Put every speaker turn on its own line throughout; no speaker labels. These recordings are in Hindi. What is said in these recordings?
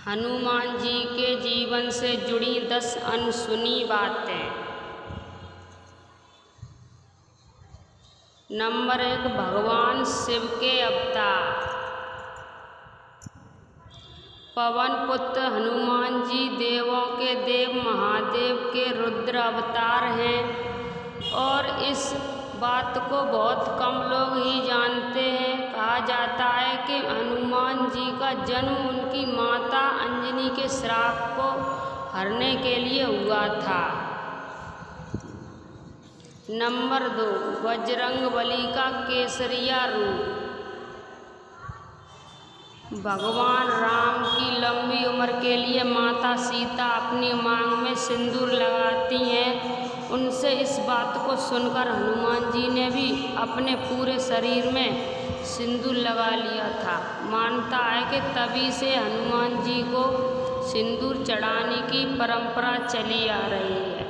हनुमान जी के जीवन से जुड़ी 10 अनसुनी बातें। नंबर 1, भगवान शिव के अवतार। पवन पुत्र हनुमान जी देवों के देव महादेव के रुद्र अवतार हैं और इस बात को बहुत कम लोग ही जानते हैं। कहा जाता है कि हनुमान जी का जन्म उनकी माता अंजनी के श्राप को हरने के लिए हुआ था। नंबर 2, बजरंगबली का केसरिया रूप। भगवान राम की लंबी उम्र के लिए माता सीता अपनी मांग में सिंदूर लगाती हैं। उनसे इस बात को सुनकर हनुमान जी ने भी अपने पूरे शरीर में सिंदूर लगा लिया था। मानता है कि तभी से हनुमान जी को सिंदूर चढ़ाने की परंपरा चली आ रही है।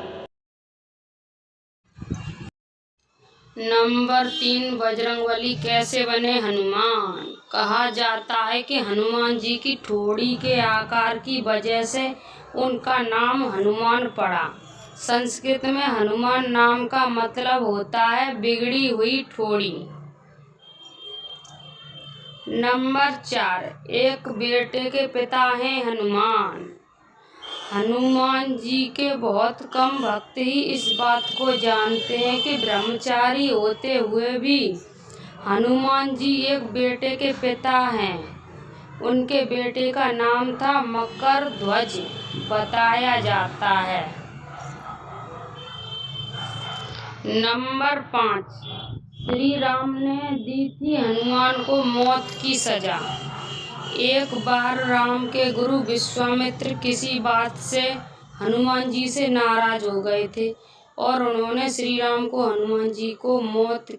नंबर 3, बजरंगबली कैसे बने हनुमान। कहा जाता है कि हनुमान जी की ठोड़ी के आकार की वजह से उनका नाम हनुमान पड़ा। संस्कृत में हनुमान नाम का मतलब होता है बिगड़ी हुई ठोड़ी। नंबर 4, एक बेटे के पिता हैं हनुमान। हनुमान जी के बहुत कम भक्त ही इस बात को जानते हैं कि ब्रह्मचारी होते हुए भी हनुमान जी एक बेटे के पिता हैं। उनके बेटे का नाम था मकर ध्वज बताया जाता है। नंबर 5, श्री राम ने दी थी हनुमान को मौत की सजा। एक बार राम के गुरु विश्वामित्र किसी बात से हनुमान जी से नाराज हो गए थे और उन्होंने श्री राम को हनुमान जी को मौत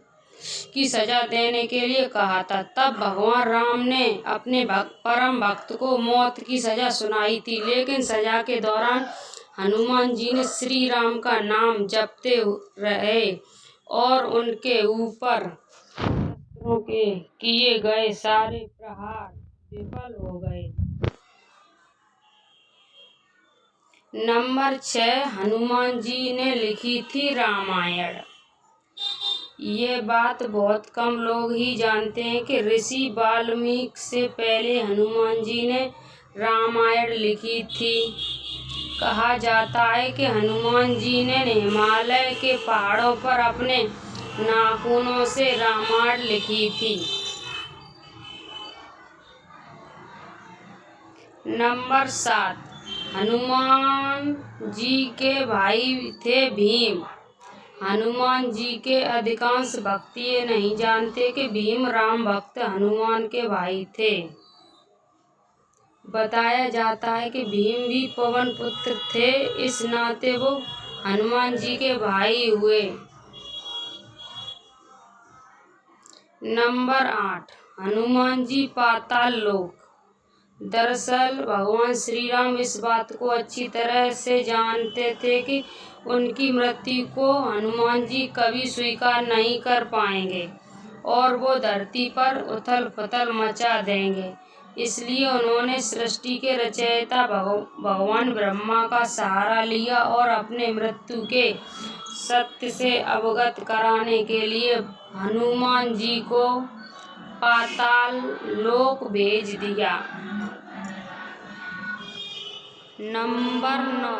की सजा देने के लिए कहा था। तब भगवान राम ने अपने परम भक्त को मौत की सजा सुनाई थी, लेकिन सजा के दौरान हनुमान जी ने श्री राम का नाम जपते रहे और उनके ऊपर शत्रुओं के किए गए सारे प्रहार विफल हो गए। नंबर 6, हनुमान जी ने लिखी थी रामायण। ये बात बहुत कम लोग ही जानते हैं कि ऋषि वाल्मीकि से पहले हनुमान जी ने रामायण लिखी थी। कहा जाता है कि हनुमान जी ने हिमालय के पहाड़ों पर अपने नाखूनों से रामायण लिखी थी। नंबर 7, हनुमान जी के भाई थे भीम। हनुमान जी के अधिकांश भक्त ये नहीं जानते कि भीम राम भक्त हनुमान के भाई थे। बताया जाता है कि भीम भी पवन पुत्र थे, इस नाते वो हनुमान जी के भाई हुए। नंबर 8, हनुमान जी पाताल लोक। दरअसल भगवान श्री राम इस बात को अच्छी तरह से जानते थे कि उनकी मृत्यु को हनुमान जी कभी स्वीकार नहीं कर पाएंगे और वो धरती पर उथल पुथल मचा देंगे। इसलिए उन्होंने सृष्टि के रचयिता भगवान ब्रह्मा का सहारा लिया और अपने मृत्यु के सत्य से अवगत कराने के लिए हनुमान जी को पाताल लोक भेज दिया। नंबर 9,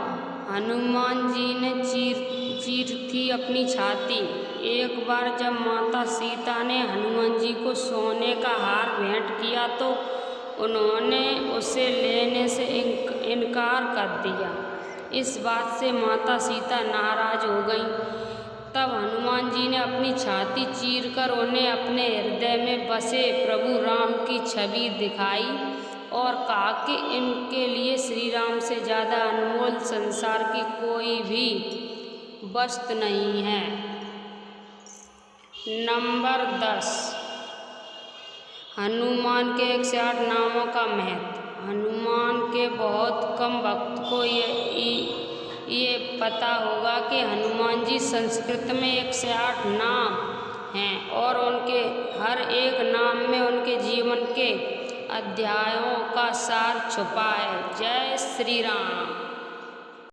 हनुमान जी ने चीर थी अपनी छाती। एक बार जब माता सीता ने हनुमान जी को सोने का हार भेंट किया तो उन्होंने उसे लेने से इनकार कर दिया। इस बात से माता सीता नाराज हो गईं। तब हनुमान जी ने अपनी छाती चीरकर उन्हें अपने हृदय में बसे प्रभु राम की छवि दिखाई और कहा कि इनके लिए श्री राम से ज़्यादा अनमोल संसार की कोई भी वस्तु नहीं है। नंबर 10, हनुमान के 108 नामों का महत्व। हनुमान के बहुत कम भक्त को ये पता होगा कि हनुमान जी संस्कृत में 108 नाम हैं और उनके हर एक नाम में उनके जीवन के अध्यायों का सार छुपा है। जय श्री राम।